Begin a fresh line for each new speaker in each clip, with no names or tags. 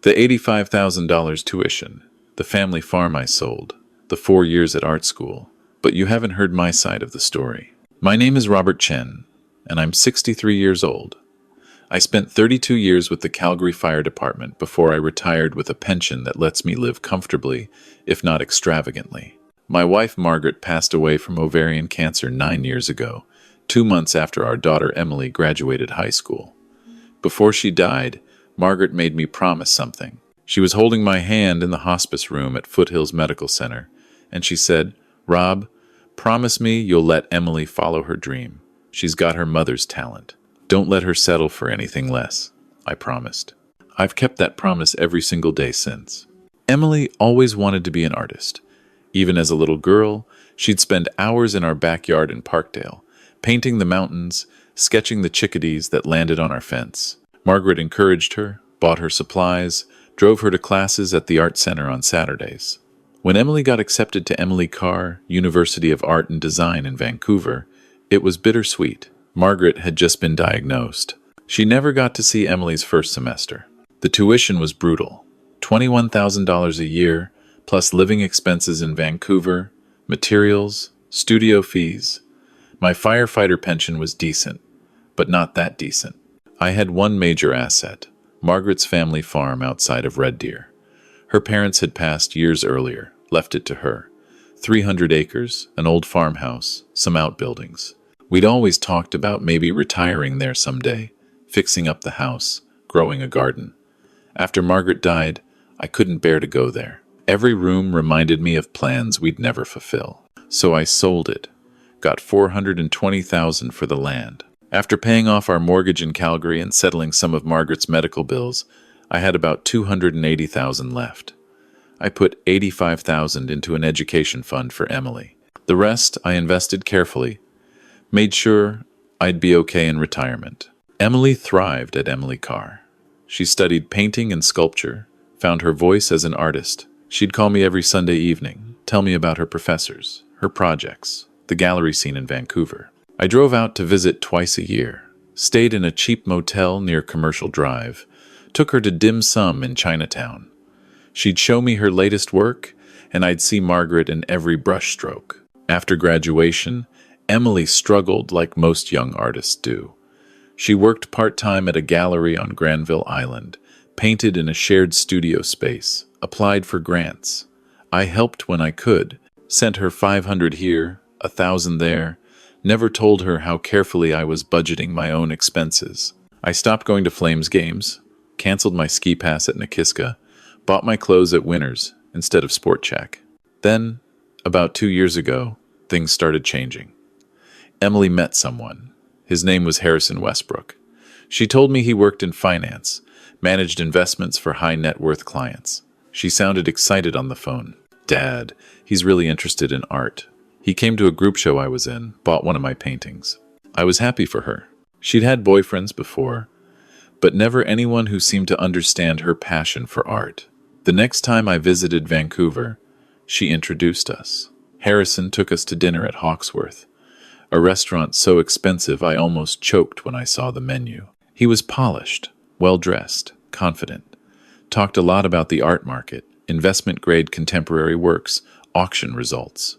The $85,000 tuition, the family farm I sold, the 4 years at art school. But you haven't heard my side of the story. My name is Robert Chen, and I'm 63 years old. I spent 32 years with the Calgary Fire Department before I retired with a pension that lets me live comfortably, if not extravagantly. My wife Margaret passed away from ovarian cancer 9 years ago, 2 months after our daughter Emily graduated high school. Before she died, Margaret made me promise something. She was holding my hand in the hospice room at Foothills Medical Center, and she said, "Rob, promise me you'll let Emily follow her dream. She's got her mother's talent. Don't let her settle for anything less." I promised. I've kept that promise every single day since. Emily always wanted to be an artist. Even as a little girl, she'd spend hours in our backyard in Parkdale, painting the mountains, sketching the chickadees that landed on our fence. Margaret encouraged her, bought her supplies, drove her to classes at the art center on Saturdays. When Emily got accepted to Emily Carr, University of Art and Design in Vancouver, it was bittersweet. Margaret had just been diagnosed. She never got to see Emily's first semester. The tuition was brutal. $21,000 a year, plus living expenses in Vancouver, materials, studio fees. My firefighter pension was decent, but not that decent. I had one major asset, Margaret's family farm outside of Red Deer. Her parents had passed years earlier, left it to her. 300 acres, an old farmhouse, some outbuildings. We'd always talked about maybe retiring there someday, fixing up the house, growing a garden. After Margaret died, I couldn't bear to go there. Every room reminded me of plans we'd never fulfill. So I sold it, got $420,000 for the land. After paying off our mortgage in Calgary and settling some of Margaret's medical bills, I had about $280,000 left. I put $85,000 into an education fund for Emily. The rest I invested carefully, made sure I'd be okay in retirement. Emily thrived at Emily Carr. She studied painting and sculpture, found her voice as an artist. She'd call me every Sunday evening, tell me about her professors, her projects, the gallery scene in Vancouver. I drove out to visit twice a year, stayed in a cheap motel near Commercial Drive, took her to dim sum in Chinatown. She'd show me her latest work, and I'd see Margaret in every brushstroke. After graduation, Emily struggled like most young artists do. She worked part-time at a gallery on Granville Island, painted in a shared studio space, applied for grants. I helped when I could, sent her $500 here, $1,000 there, never told her how carefully I was budgeting my own expenses. I stopped going to Flames games, canceled my ski pass at Nakiska, bought my clothes at Winners instead of Sport Check. Then, about 2 years ago, things started changing. Emily met someone. His name was Harrison Westbrook. She told me he worked in finance, managed investments for high net worth clients. She sounded excited on the phone. "Dad, he's really interested in art. He came to a group show I was in, bought one of my paintings." I was happy for her. She'd had boyfriends before, but never anyone who seemed to understand her passion for art. The next time I visited Vancouver, she introduced us. Harrison took us to dinner at Hawksworth, a restaurant so expensive I almost choked when I saw the menu. He was polished, well-dressed, confident, talked a lot about the art market, investment-grade contemporary works, auction results.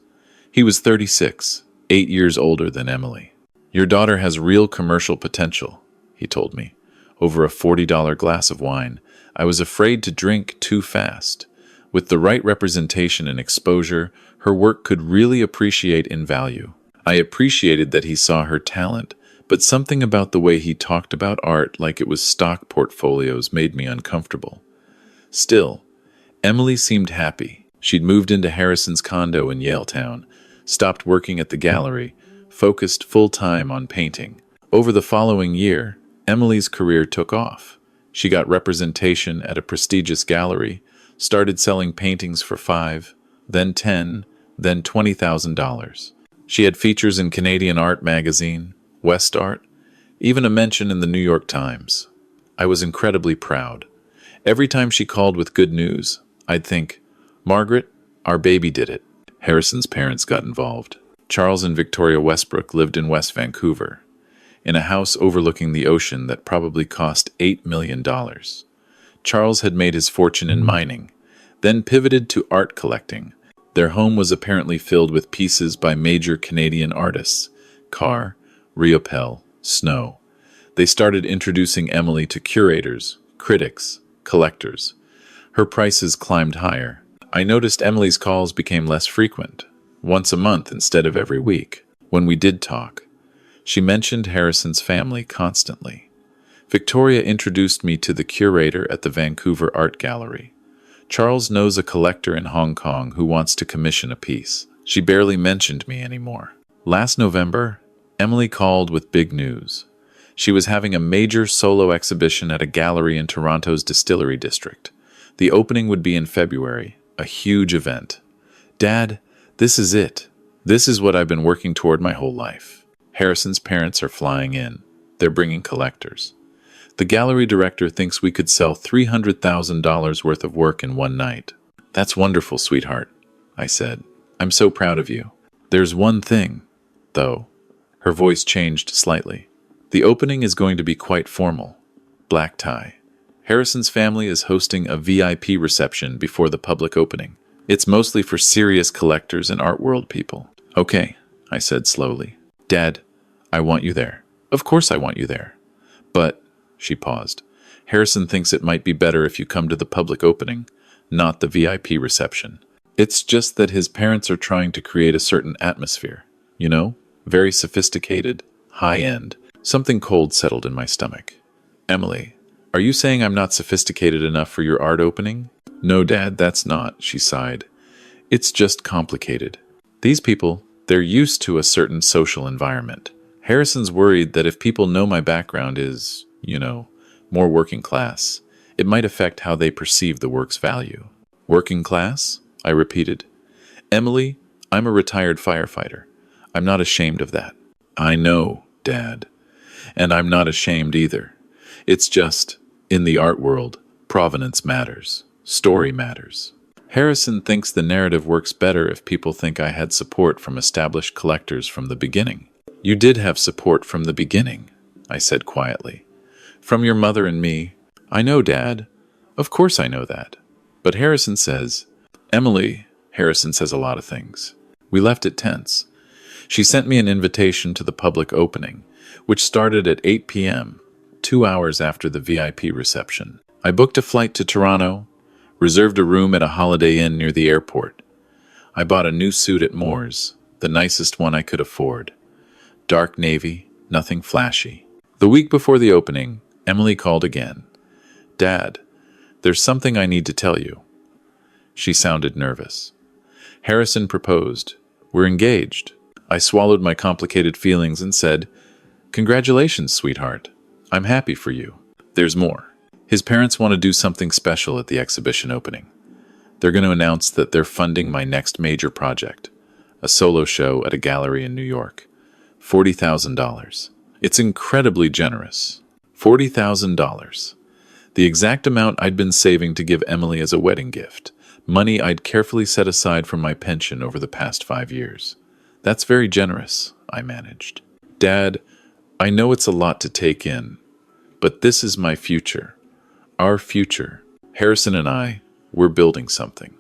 He was 36, 8 years older than Emily. "Your daughter has real commercial potential," he told me. Over a $40 glass of wine, I was afraid to drink too fast. With the right representation and exposure, her work could really appreciate in value. I appreciated that he saw her talent, but something about the way he talked about art like it was stock portfolios made me uncomfortable. Still, Emily seemed happy. She'd moved into Harrison's condo in Yaletown, stopped working at the gallery, focused full-time on painting. Over the following year, Emily's career took off. She got representation at a prestigious gallery, started selling paintings for $5, then $10, then $20,000. She had features in Canadian Art Magazine, West Art, even a mention in the New York Times. I was incredibly proud. Every time she called with good news, I'd think, "Margaret, our baby did it." Harrison's parents got involved. Charles and Victoria Westbrook lived in West Vancouver, in a house overlooking the ocean that probably cost $8 million. Charles had made his fortune in mining, then pivoted to art collecting. Their home was apparently filled with pieces by major Canadian artists: Carr, Riopelle, Snow. They started introducing Emily to curators, critics, collectors. Her prices climbed higher. I noticed Emily's calls became less frequent, once a month instead of every week. When we did talk, she mentioned Harrison's family constantly. Victoria introduced me to the curator at the Vancouver Art Gallery. Charles knows a collector in Hong Kong who wants to commission a piece. She barely mentioned me anymore. Last November, Emily called with big news. She was having a major solo exhibition at a gallery in Toronto's Distillery District. The opening would be in February, a huge event. "Dad, this is it. This is what I've been working toward my whole life." Harrison's parents are flying in. They're bringing collectors. The gallery director thinks we could sell $300,000 worth of work in one night. "That's wonderful, sweetheart," I said. "I'm so proud of you. There's one thing, though." Her voice changed slightly. "The opening is going to be quite formal. Black tie. Harrison's family is hosting a VIP reception before the public opening. It's mostly for serious collectors and art world people." "Okay," I said slowly. "Dad, I want you there." "Of course I want you there. But," she paused, "Harrison thinks it might be better if you come to the public opening, not the VIP reception. It's just that his parents are trying to create a certain atmosphere. You know? Very sophisticated, high-end." Something cold settled in my stomach. "Emily, are you saying I'm not sophisticated enough for your art opening?" "No, Dad, that's not," she sighed. "It's just complicated. These people, they're used to a certain social environment. Harrison's worried that if people know my background is, more working class, it might affect how they perceive the work's value." "Working class?" I repeated. "Emily, I'm a retired firefighter. I'm not ashamed of that." "I know, Dad. And I'm not ashamed either. It's just, in the art world, provenance matters. Story matters. Harrison thinks the narrative works better if people think I had support from established collectors from the beginning." "You did have support from the beginning," I said quietly. "From your mother and me." "I know, Dad. Of course I know that. But Harrison says..." "Emily, Harrison says a lot of things." We left it tense. She sent me an invitation to the public opening, which started at 8 p.m., 2 hours after the VIP reception. I booked a flight to Toronto, reserved a room at a Holiday Inn near the airport. I bought a new suit at Moore's, the nicest one I could afford. Dark navy, nothing flashy. The week before the opening, Emily called again. "Dad, there's something I need to tell you." She sounded nervous. "Harrison proposed. We're engaged." I swallowed my complicated feelings and said, "Congratulations, sweetheart. I'm happy for you." "There's more. His parents want to do something special at the exhibition opening. They're going to announce that they're funding my next major project, a solo show at a gallery in New York. $40,000. It's incredibly generous. $40,000. The exact amount I'd been saving to give Emily as a wedding gift. Money I'd carefully set aside from my pension over the past 5 years. "That's very generous," I managed. "Dad, I know it's a lot to take in, but this is my future. Our future. Harrison and I, we're building something.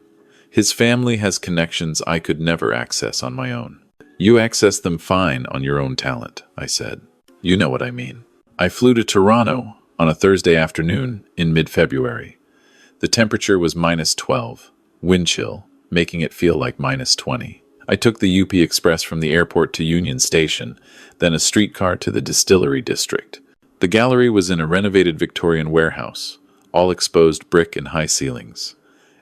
His family has connections I could never access on my own." "You access them fine on your own talent," I said. "You know what I mean." I flew to Toronto on a Thursday afternoon in mid-February. The temperature was -12, wind chill, making it feel like -20. I took the UP Express from the airport to Union Station, then a streetcar to the Distillery District. The gallery was in a renovated Victorian warehouse, all exposed brick and high ceilings.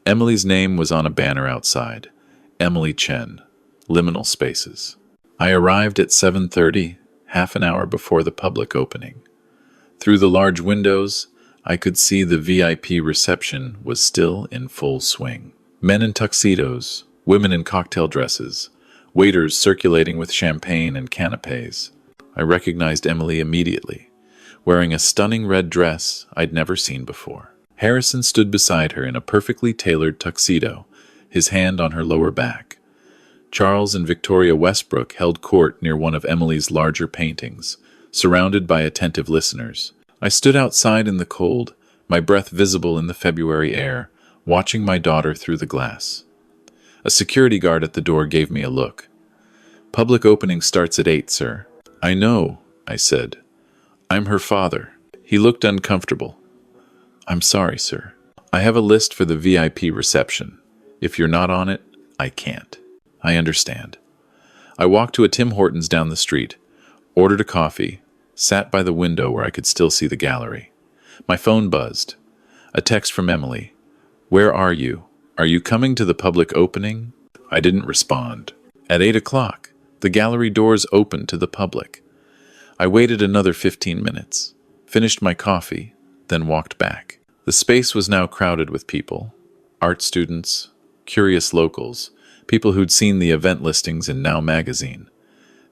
Emily's name was on a banner outside. Emily Chen. Liminal spaces. I arrived at 7:30, half an hour before the public opening. Through the large windows, I could see the VIP reception was still in full swing. Men in tuxedos, women in cocktail dresses, waiters circulating with champagne and canapes. I recognized Emily immediately, wearing a stunning red dress I'd never seen before. Harrison stood beside her in a perfectly tailored tuxedo, his hand on her lower back. Charles and Victoria Westbrook held court near one of Emily's larger paintings, surrounded by attentive listeners. I stood outside in the cold, my breath visible in the February air, watching my daughter through the glass. A security guard at the door gave me a look. "Public opening starts at 8, sir." "I know," I said. "I'm her father." He looked uncomfortable. "I'm sorry, sir. I have a list for the VIP reception. If you're not on it, I can't." "I understand." I walked to a Tim Hortons down the street, ordered a coffee, sat by the window where I could still see the gallery. My phone buzzed. A text from Emily. "Where are you? Are you coming to the public opening?" I didn't respond. At 8 o'clock, the gallery doors opened to the public. I waited another 15 minutes, finished my coffee, then walked back. The space was now crowded with people. Art students, curious locals, people who'd seen the event listings in Now magazine.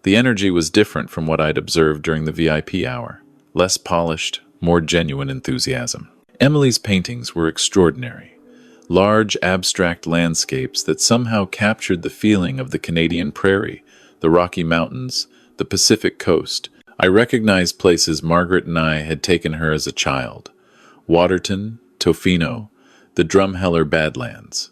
The energy was different from what I'd observed during the VIP hour. Less polished, more genuine enthusiasm. Emily's paintings were extraordinary. Large, abstract landscapes that somehow captured the feeling of the Canadian prairie, the Rocky Mountains, the Pacific coast. I recognized places Margaret and I had taken her as a child. Waterton, Tofino, the Drumheller Badlands.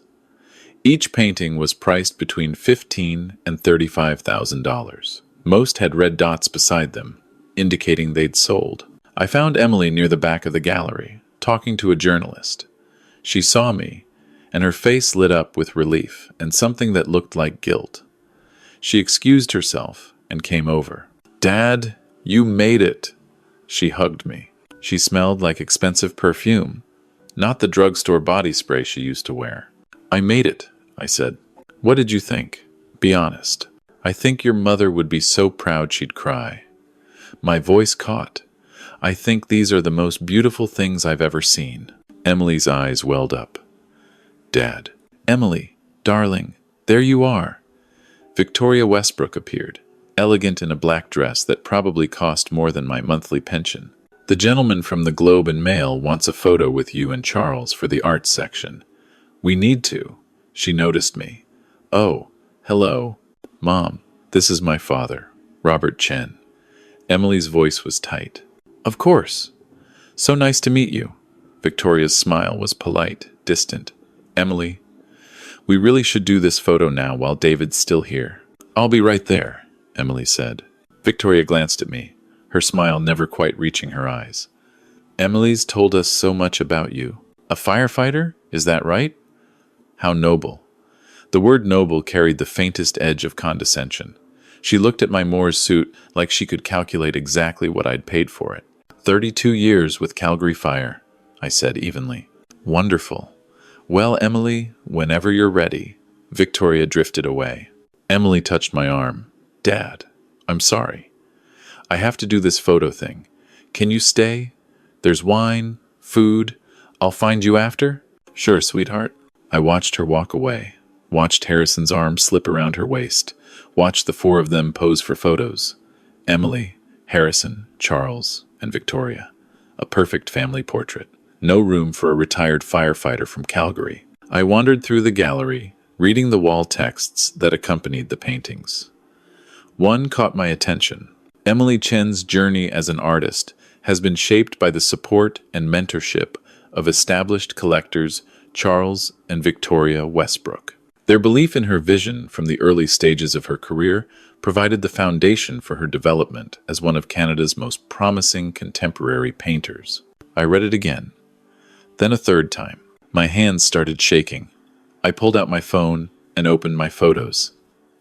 Each painting was priced between $15,000 and $35,000. Most had red dots beside them, indicating they'd sold. I found Emily near the back of the gallery, talking to a journalist. She saw me, and her face lit up with relief and something that looked like guilt. She excused herself and came over. "Dad, you made it!" She hugged me. She smelled like expensive perfume, not the drugstore body spray she used to wear. "I made it," I said. "What did you think? Be honest." "I think your mother would be so proud she'd cry." My voice caught. "I think these are the most beautiful things I've ever seen." Emily's eyes welled up. "Dad." "Emily, darling, there you are." Victoria Westbrook appeared, elegant in a black dress that probably cost more than my monthly pension. "The gentleman from the Globe and Mail wants a photo with you and Charles for the arts section." "We need to." She noticed me. "Oh, hello. Mom, this is my father, Robert Chen." Emily's voice was tight. "Of course. So nice to meet you." Victoria's smile was polite, distant. "Emily, we really should do this photo now while David's still here." "I'll be right there," Emily said. Victoria glanced at me, her smile never quite reaching her eyes. "Emily's told us so much about you. A firefighter? Is that right? How noble." The word noble carried the faintest edge of condescension. She looked at my Moores suit like she could calculate exactly what I'd paid for it. 32 years with Calgary Fire," I said evenly. "Wonderful. Well, Emily, whenever you're ready." Victoria drifted away. Emily touched my arm. "Dad, I'm sorry. I have to do this photo thing. Can you stay? There's wine, food. I'll find you after?" "Sure, sweetheart." I watched her walk away, watched Harrison's arm slip around her waist, watched the four of them pose for photos. Emily, Harrison, Charles, and Victoria. A perfect family portrait. No room for a retired firefighter from Calgary. I wandered through the gallery, reading the wall texts that accompanied the paintings. One caught my attention. Emily Chen's journey as an artist has been shaped by the support and mentorship of established collectors Charles and Victoria Westbrook. Their belief in her vision from the early stages of her career provided the foundation for her development as one of Canada's most promising contemporary painters. I read it again, then a third time. My hands started shaking. I pulled out my phone and opened my photos.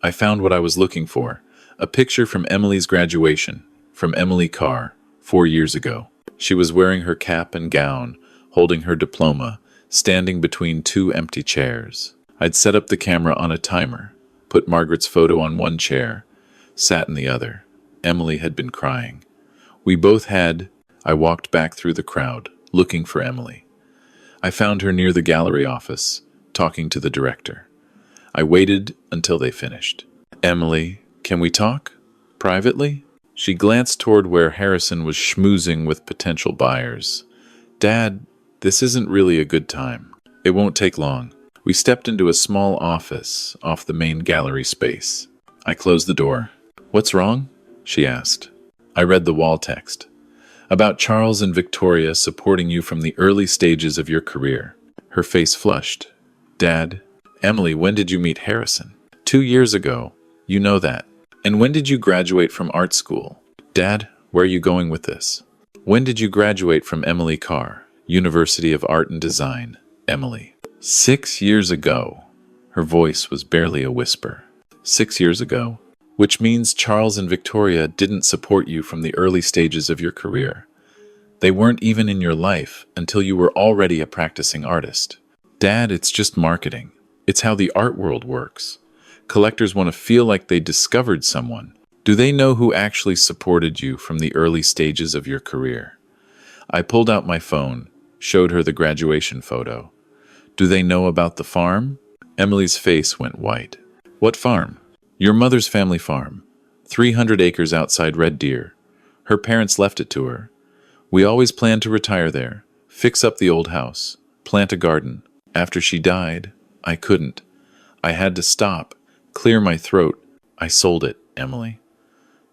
I found what I was looking for, a picture from Emily's graduation, from Emily Carr, 4 years ago. She was wearing her cap and gown, holding her diploma, standing between two empty chairs. I'd set up the camera on a timer, put Margaret's photo on one chair, sat in the other. Emily had been crying. We both had. I walked back through the crowd, looking for Emily. I found her near the gallery office, talking to the director. I waited until they finished. "Emily, can we talk? Privately?" She glanced toward where Harrison was schmoozing with potential buyers. "Dad, this isn't really a good time. It won't take long." We stepped into a small office off the main gallery space. I closed the door. "What's wrong?" she asked. I read the wall text. About Charles and Victoria supporting you from the early stages of your career. Her face flushed. Dad, Emily, when did you meet Harrison? 2 years ago. You know that. And when did you graduate from art school? Dad, where are you going with this? When did you graduate from Emily Carr, University of Art and Design? Emily. 6 years ago. Her voice was barely a whisper. 6 years ago? Which means Charles and Victoria didn't support you from the early stages of your career. They weren't even in your life until you were already a practicing artist. Dad, it's just marketing. It's how the art world works. Collectors want to feel like they discovered someone. Do they know who actually supported you from the early stages of your career? I pulled out my phone, showed her the graduation photo. Do they know about the farm? Emily's face went white. What farm? Your mother's family farm. 300 acres outside Red Deer. Her parents left it to her. We always planned to retire there, fix up the old house, plant a garden. After she died, I couldn't. I had to stop, clear my throat. I sold it, Emily.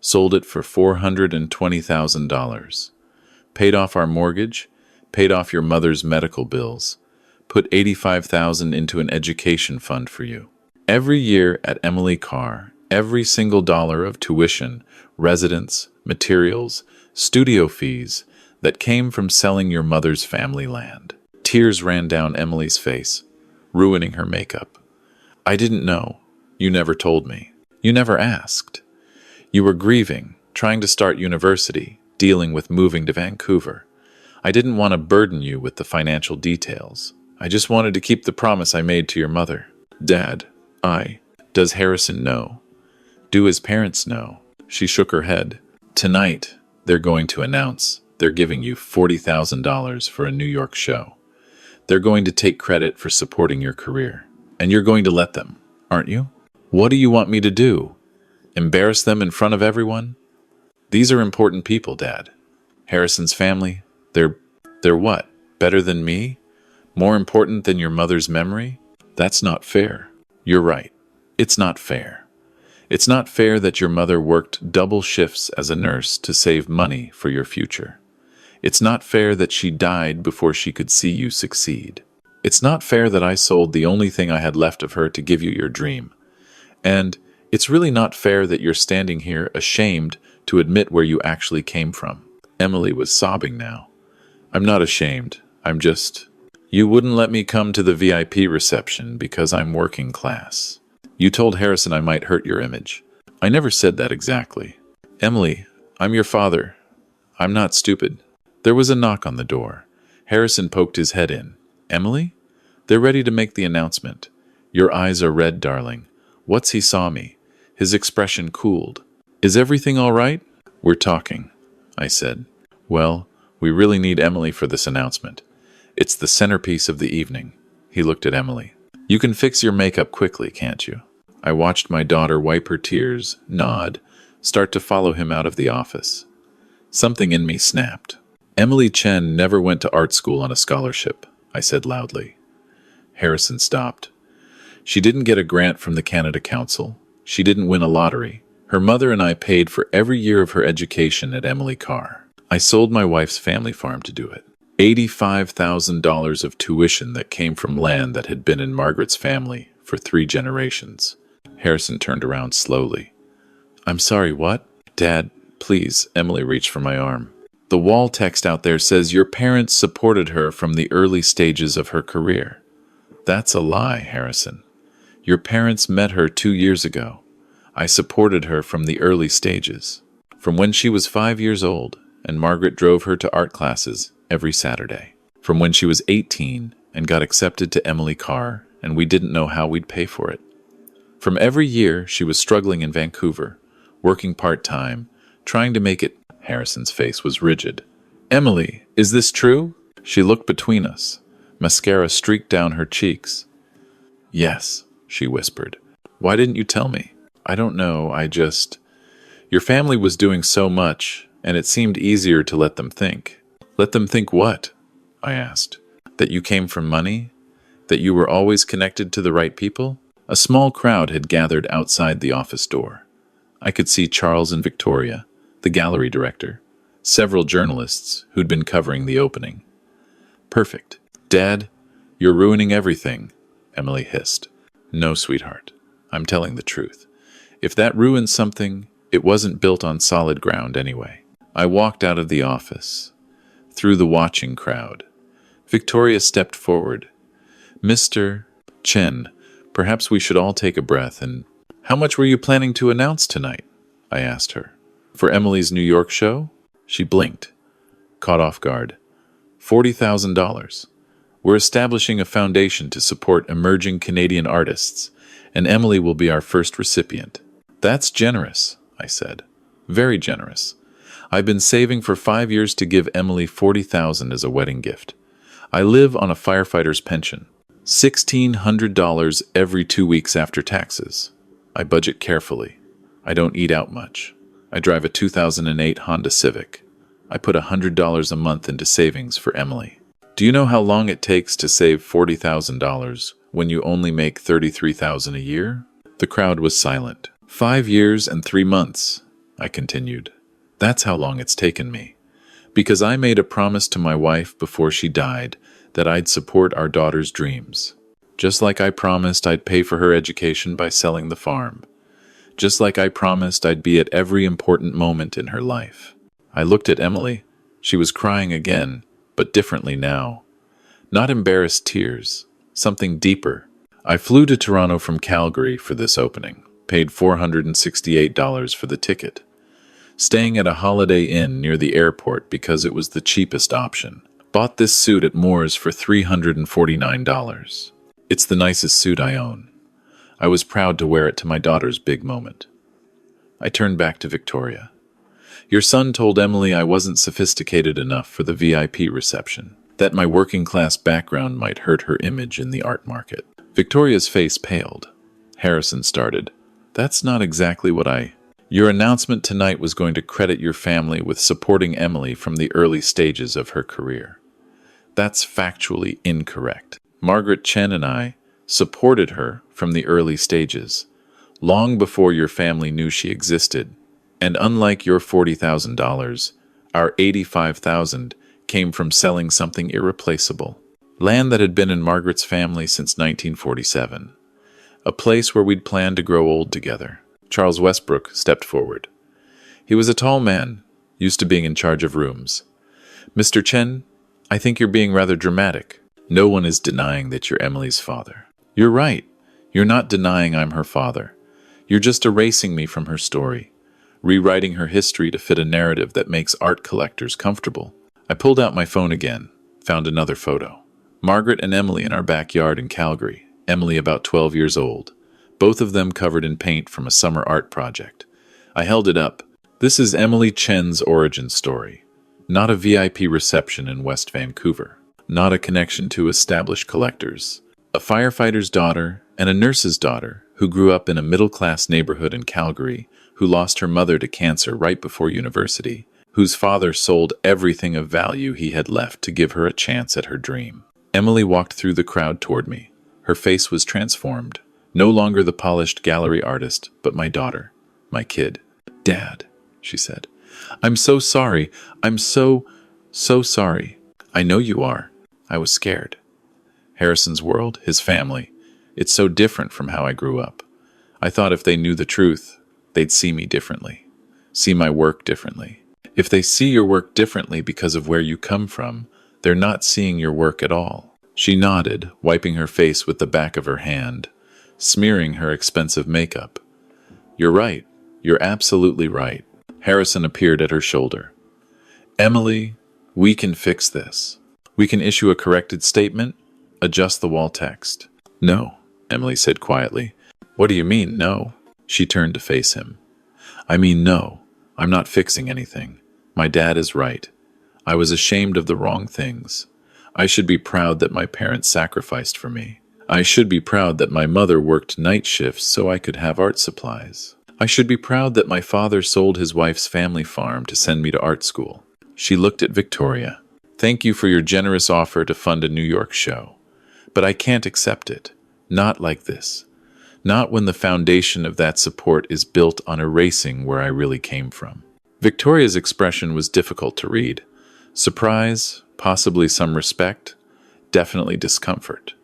Sold it for $420,000. Paid off our mortgage, paid off your mother's medical bills, put $85,000 into an education fund for you. Every year at Emily Carr, every single dollar of tuition, residence, materials, studio fees that came from selling your mother's family land. Tears ran down Emily's face, ruining her makeup. I didn't know. You never told me. You never asked. You were grieving, trying to start university, dealing with moving to Vancouver. I didn't want to burden you with the financial details. I just wanted to keep the promise I made to your mother. Dad, does Harrison know? Do his parents know? She shook her head. Tonight, they're going to announce they're giving you $40,000 for a New York show. They're going to take credit for supporting your career. And you're going to let them, aren't you? What do you want me to do? Embarrass them in front of everyone? These are important people, Dad. Harrison's family, they're what? Better than me? More important than your mother's memory? That's not fair. You're right. It's not fair. It's not fair that your mother worked double shifts as a nurse to save money for your future. It's not fair that she died before she could see you succeed. It's not fair that I sold the only thing I had left of her to give you your dream. And it's really not fair that you're standing here ashamed to admit where you actually came from. Emily was sobbing now. I'm not ashamed. I'm just... You wouldn't let me come to the VIP reception because I'm working class. You told Harrison I might hurt your image. I never said that exactly. Emily, I'm your father. I'm not stupid. There was a knock on the door. Harrison poked his head in. Emily? They're ready to make the announcement. Your eyes are red, darling. Once he saw me, his expression cooled. Is everything all right? We're talking, I said. Well, we really need Emily for this announcement. It's the centerpiece of the evening. He looked at Emily. You can fix your makeup quickly, can't you? I watched my daughter wipe her tears, nod, start to follow him out of the office. Something in me snapped. Emily Chen never went to art school on a scholarship, I said loudly. Harrison stopped. She didn't get a grant from the Canada Council. She didn't win a lottery. Her mother and I paid for every year of her education at Emily Carr. I sold my wife's family farm to do it. $85,000 of tuition that came from land that had been in Margaret's family for 3 generations. Harrison turned around slowly. I'm sorry, what? Dad, please. Emily reached for my arm. The wall text out there says your parents supported her from the early stages of her career. That's a lie, Harrison. Your parents met her 2 years ago. I supported her from the early stages. From when she was 5 years old, and Margaret drove her to art classes every Saturday. From when she was 18 and got accepted to Emily Carr, and we didn't know how we'd pay for it. From every year she was struggling in Vancouver, working part-time, trying to make it. Harrison's face was rigid. Emily, is this true? She looked between us. Mascara streaked down her cheeks. Yes, she whispered. Why didn't you tell me? I don't know, Your family was doing so much, and it seemed easier to let them think. Let them think what? I asked. That you came from money? That you were always connected to the right people? A small crowd had gathered outside the office door. I could see Charles and Victoria, the gallery director, several journalists who'd been covering the opening. Perfect. Dad, you're ruining everything, Emily hissed. No, sweetheart. I'm telling the truth. If that ruins something, it wasn't built on solid ground anyway. I walked out of the office, through the watching crowd. Victoria stepped forward. Mr. Chen, perhaps we should all take a breath and... How much were you planning to announce tonight? I asked her. For Emily's New York show? She blinked, caught off guard. $40,000. We're establishing a foundation to support emerging Canadian artists, and Emily will be our first recipient. That's generous, I said. Very generous. I've been saving for 5 years to give Emily $40,000 as a wedding gift. I live on a firefighter's pension. $1,600 every 2 weeks after taxes. I budget carefully. I don't eat out much. I drive a 2008 Honda Civic. I put $100 a month into savings for Emily. Do you know how long it takes to save $40,000 when you only make $33,000 a year? The crowd was silent. 5 years and 3 months, I continued. That's how long it's taken me. Because I made a promise to my wife before she died that I'd support our daughter's dreams. Just like I promised I'd pay for her education by selling the farm. Just like I promised I'd be at every important moment in her life. I looked at Emily. She was crying again, but differently now. Not embarrassed tears, something deeper. I flew to Toronto from Calgary for this opening, paid $468 for the ticket. Staying at a Holiday Inn near the airport because it was the cheapest option. Bought this suit at Moore's for $349. It's the nicest suit I own. I was proud to wear it to my daughter's big moment. I turned back to Victoria. Your son told Emily I wasn't sophisticated enough for the VIP reception, that my working-class background might hurt her image in the art market. Victoria's face paled. Harrison started. That's not exactly what I... Your announcement tonight was going to credit your family with supporting Emily from the early stages of her career. That's factually incorrect. Margaret Chen and I supported her from the early stages, long before your family knew she existed. And unlike your $40,000, our $85,000 came from selling something irreplaceable. Land that had been in Margaret's family since 1947. A place where we'd planned to grow old together. Charles Westbrook stepped forward. He was a tall man, used to being in charge of rooms. Mr. Chen, I think you're being rather dramatic. No one is denying that you're Emily's father. You're right. You're not denying I'm her father. You're just erasing me from her story, rewriting her history to fit a narrative that makes art collectors comfortable. I pulled out my phone again, found another photo. Margaret and Emily in our backyard in Calgary, Emily about 12 years old, both of them covered in paint from a summer art project. I held it up. This is Emily Chen's origin story. Not a VIP reception in West Vancouver. Not a connection to established collectors. A firefighter's daughter and a nurse's daughter who grew up in a middle-class neighborhood in Calgary, who lost her mother to cancer right before university, whose father sold everything of value he had left to give her a chance at her dream. Emily walked through the crowd toward me. Her face was transformed. No longer the polished gallery artist, but my daughter, my kid. Dad, she said. I'm so sorry. I'm so sorry. I know you are. I was scared. Harrison's world, his family, it's so different from how I grew up. I thought if they knew the truth, they'd see me differently, see my work differently. If they see your work differently because of where you come from, they're not seeing your work at all. She nodded, wiping her face with the back of her hand, smearing her expensive makeup. You're right. You're absolutely right. Harrison appeared at her shoulder. Emily, we can fix this. We can issue a corrected statement, adjust the wall text. No, Emily said quietly. What do you mean, no? She turned to face him. I mean, no, I'm not fixing anything. My dad is right. I was ashamed of the wrong things. I should be proud that my parents sacrificed for me. I should be proud that my mother worked night shifts so I could have art supplies. I should be proud that my father sold his wife's family farm to send me to art school. She looked at Victoria. Thank you for your generous offer to fund a New York show. But I can't accept it. Not like this. Not when the foundation of that support is built on erasing where I really came from. Victoria's expression was difficult to read. Surprise, possibly some respect, definitely discomfort.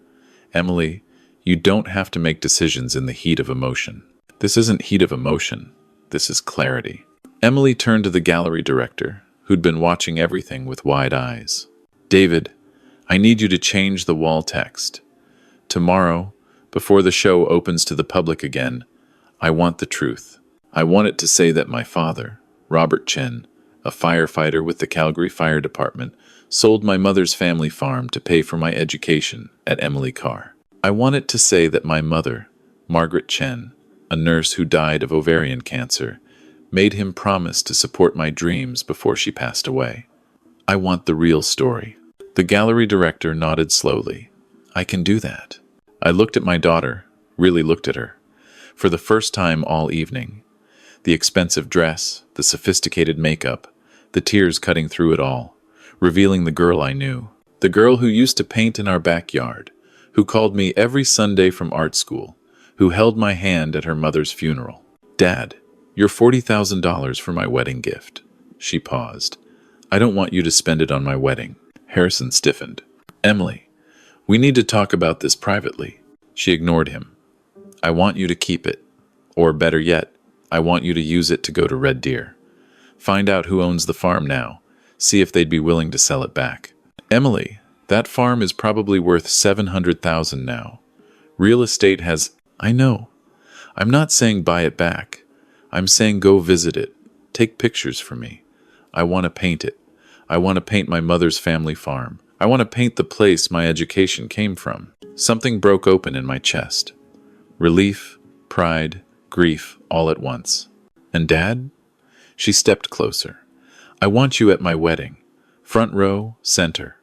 Emily, you don't have to make decisions in the heat of emotion. This isn't heat of emotion. This is clarity. Emily turned to the gallery director, who'd been watching everything with wide eyes. David, I need you to change the wall text. Tomorrow, before the show opens to the public again, I want the truth. I want it to say that my father, Robert Chen, a firefighter with the Calgary Fire Department, sold my mother's family farm to pay for my education at Emily Carr. I want it to say that my mother, Margaret Chen, a nurse who died of ovarian cancer, made him promise to support my dreams before she passed away. I want the real story. The gallery director nodded slowly. I can do that. I looked at my daughter, really looked at her, for the first time all evening. The expensive dress, the sophisticated makeup, the tears cutting through it all, revealing the girl I knew. The girl who used to paint in our backyard, who called me every Sunday from art school, who held my hand at her mother's funeral. Dad, you're $40,000 for my wedding gift. She paused. I don't want you to spend it on my wedding. Harrison stiffened. Emily, we need to talk about this privately. She ignored him. I want you to keep it. Or better yet, I want you to use it to go to Red Deer. Find out who owns the farm now. See if they'd be willing to sell it back. Emily, that farm is probably worth $700,000 now. Real estate has... I know. I'm not saying buy it back. I'm saying go visit it. Take pictures for me. I want to paint it. I want to paint my mother's family farm. I want to paint the place my education came from. Something broke open in my chest. Relief, pride, grief, all at once. And Dad? She stepped closer. I want you at my wedding. Front row, center.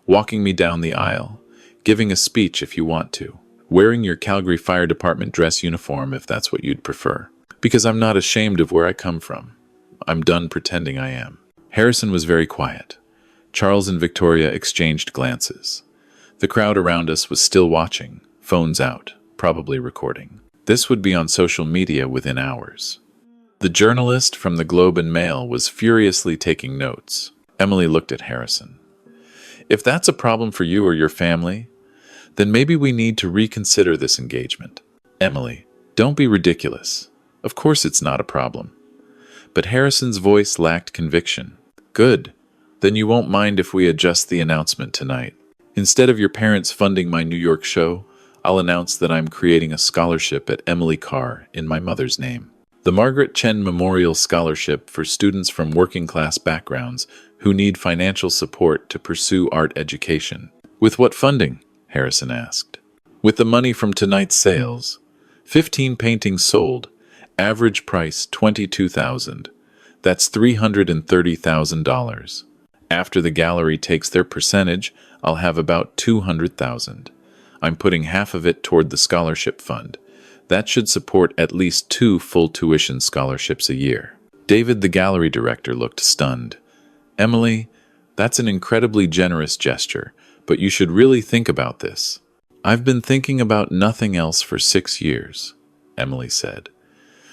Walking me down the aisle. Giving a speech if you want to. Wearing your Calgary Fire Department dress uniform if that's what you'd prefer. Because I'm not ashamed of where I come from. I'm done pretending I am. Harrison was very quiet. Charles and Victoria exchanged glances. The crowd around us was still watching, phones out, probably recording. This would be on social media within hours. The journalist from the Globe and Mail was furiously taking notes. Emily looked at Harrison. If that's a problem for you or your family, then maybe we need to reconsider this engagement. Emily, don't be ridiculous. Of course it's not a problem. But Harrison's voice lacked conviction. Good. Then you won't mind if we adjust the announcement tonight. Instead of your parents funding my New York show, I'll announce that I'm creating a scholarship at Emily Carr in my mother's name. The Margaret Chen Memorial Scholarship for students from working-class backgrounds who need financial support to pursue art education. With what funding? Harrison asked. With the money from tonight's sales. 15 paintings sold. Average price $22,000. That's $330,000. After the gallery takes their percentage, I'll have about $200,000. I'm putting half of it toward the scholarship fund. That should support at least 2 full tuition scholarships a year. David, the gallery director, looked stunned. Emily, that's an incredibly generous gesture, but you should really think about this. I've been thinking about nothing else for 6 years, Emily said.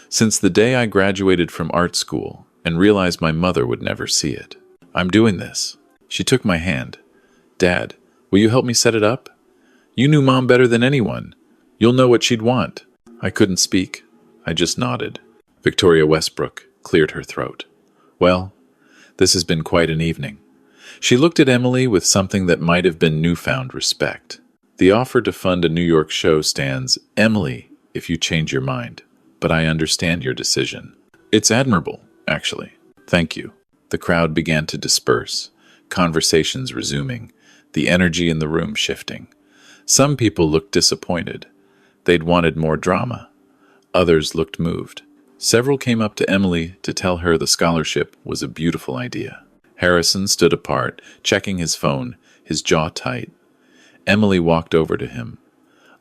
Since the day I graduated from art school and realized my mother would never see it. I'm doing this. She took my hand. Dad, will you help me set it up? You knew Mom better than anyone. You'll know what she'd want. I couldn't speak. I just nodded. Victoria Westbrook cleared her throat. Well, this has been quite an evening. She looked at Emily with something that might have been newfound respect. The offer to fund a New York show stands, Emily, if you change your mind. But I understand your decision. It's admirable, actually. Thank you. The crowd began to disperse, conversations resuming, the energy in the room shifting. Some people looked disappointed. They'd wanted more drama. Others looked moved. Several came up to Emily to tell her the scholarship was a beautiful idea. Harrison stood apart, checking his phone, his jaw tight. Emily walked over to him.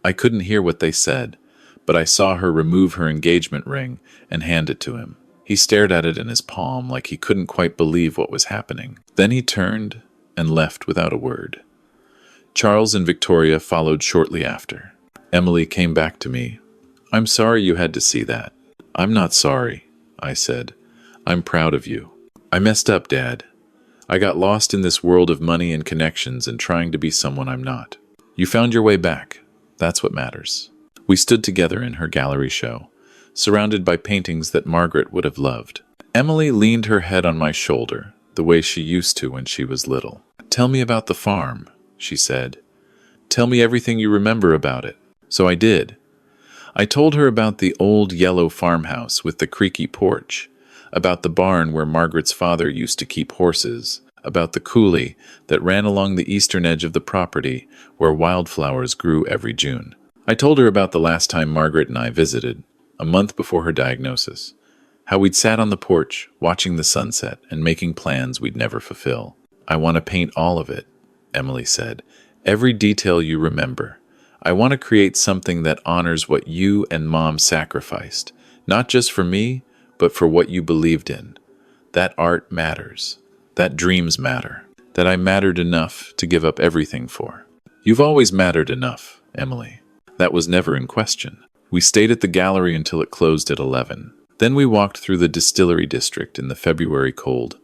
I couldn't hear what they said, but I saw her remove her engagement ring and hand it to him. He stared at it in his palm like he couldn't quite believe what was happening. Then he turned and left without a word. Charles and Victoria followed shortly after. Emily came back to me. I'm sorry you had to see that. I'm not sorry, I said. I'm proud of you. I messed up, Dad. I got lost in this world of money and connections and trying to be someone I'm not. You found your way back. That's what matters. We stood together in her gallery show, surrounded by paintings that Margaret would have loved. Emily leaned her head on my shoulder, the way she used to when she was little. Tell me about the farm, she said. Tell me everything you remember about it. So I did. I told her about the old yellow farmhouse with the creaky porch, about the barn where Margaret's father used to keep horses, about the coulee that ran along the eastern edge of the property where wildflowers grew every June. I told her about the last time Margaret and I visited, a month before her diagnosis, how we'd sat on the porch, watching the sunset and making plans we'd never fulfill. I want to paint all of it, Emily said. Every detail you remember. I want to create something that honors what you and Mom sacrificed, not just for me, but for what you believed in. That art matters. That dreams matter. That I mattered enough to give up everything for. You've always mattered enough, Emily. That was never in question. We stayed at the gallery until it closed at 11. Then we walked through the distillery district in the February cold,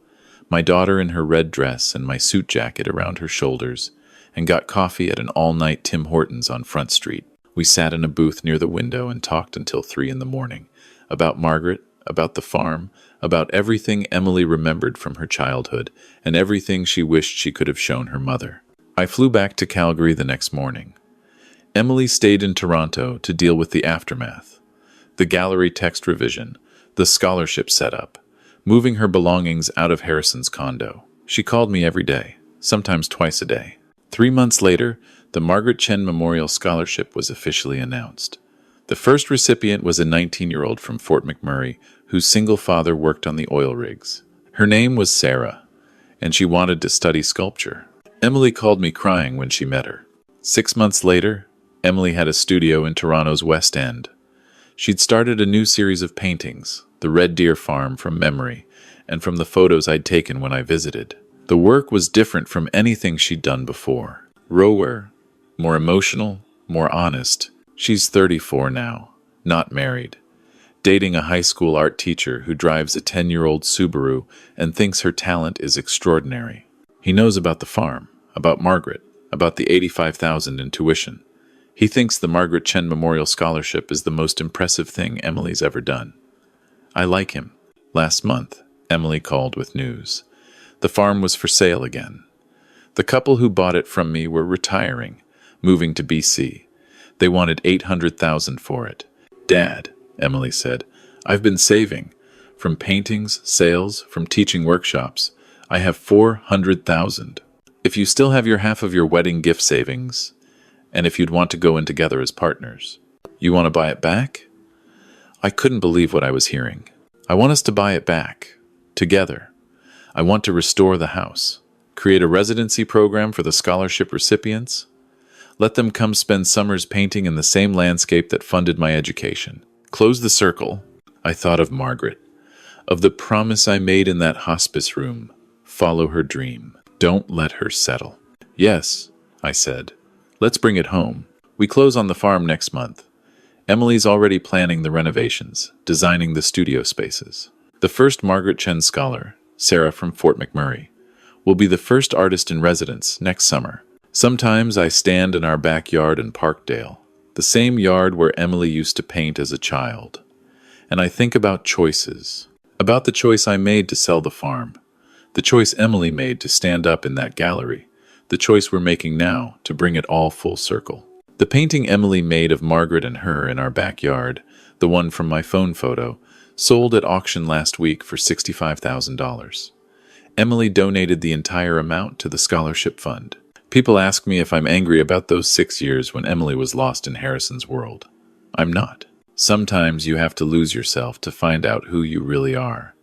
my daughter in her red dress and my suit jacket around her shoulders, and got coffee at an all-night Tim Hortons on Front Street. We sat in a booth near the window and talked until 3 in the morning, about Margaret, about the farm, about everything Emily remembered from her childhood, and everything she wished she could have shown her mother. I flew back to Calgary the next morning. Emily stayed in Toronto to deal with the aftermath. The gallery text revision, the scholarship setup, moving her belongings out of Harrison's condo. She called me every day, sometimes twice a day. 3 months later, the Margaret Chen Memorial Scholarship was officially announced. The first recipient was a 19-year-old from Fort McMurray whose single father worked on the oil rigs. Her name was Sarah, and she wanted to study sculpture. Emily called me crying when she met her. 6 months later, Emily had a studio in Toronto's West End. She'd started a new series of paintings, the Red Deer Farm from memory, and from the photos I'd taken when I visited. The work was different from anything she'd done before. Rawer, more emotional, more honest. She's 34 now, not married, dating a high school art teacher who drives a 10-year-old Subaru and thinks her talent is extraordinary. He knows about the farm, about Margaret, about the $85,000 in tuition. He thinks the Margaret Chen Memorial Scholarship is the most impressive thing Emily's ever done. I like him. Last month, Emily called with news. The farm was for sale again. The couple who bought it from me were retiring, moving to BC. They wanted $800,000 for it. Dad, Emily said, I've been saving. From paintings, sales, from teaching workshops. I have $400,000. If you still have your half of your wedding gift savings, and if you'd want to go in together as partners. You want to buy it back? I couldn't believe what I was hearing. I want us to buy it back. Together. I want to restore the house. Create a residency program for the scholarship recipients. Let them come spend summers painting in the same landscape that funded my education. Close the circle. I thought of Margaret. Of the promise I made in that hospice room. Follow her dream. Don't let her settle. Yes, I said. Let's bring it home. We close on the farm next month. Emily's already planning the renovations, designing the studio spaces. The first Margaret Chen scholar, Sarah from Fort McMurray, will be the first artist in residence next summer. Sometimes I stand in our backyard in Parkdale, the same yard where Emily used to paint as a child, and I think about choices, about the choice I made to sell the farm, the choice Emily made to stand up in that gallery, the choice we're making now to bring it all full circle. The painting Emily made of Margaret and her in our backyard, the one from my phone photo, sold at auction last week for $65,000. Emily donated the entire amount to the scholarship fund. People ask me if I'm angry about those 6 years when Emily was lost in Harrison's world. I'm not. Sometimes you have to lose yourself to find out who you really are.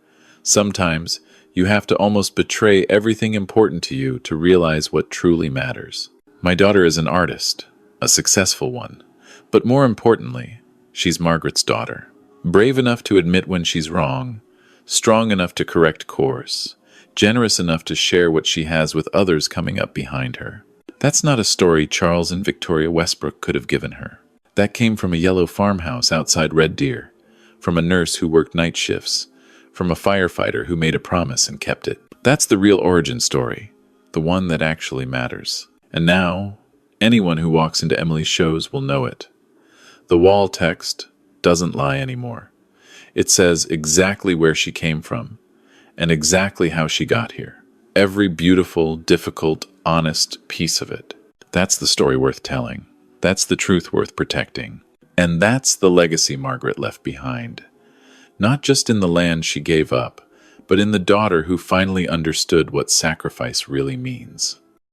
Sometimes you have to almost betray everything important to you to realize what truly matters. My daughter is an artist, a successful one, but more importantly, she's Margaret's daughter. Brave enough to admit when she's wrong, strong enough to correct course, generous enough to share what she has with others coming up behind her. That's not a story Charles and Victoria Westbrook could have given her. That came from a yellow farmhouse outside Red Deer, from a nurse who worked night shifts, from a firefighter who made a promise and kept it. That's the real origin story, the one that actually matters. And now, anyone who walks into Emily's shows will know it. The wall text doesn't lie anymore. It says exactly where she came from and exactly how she got here. Every beautiful, difficult, honest piece of it. That's the story worth telling. That's the truth worth protecting. And that's the legacy Margaret left behind. Not just in the land she gave up, but in the daughter who finally understood what sacrifice really means.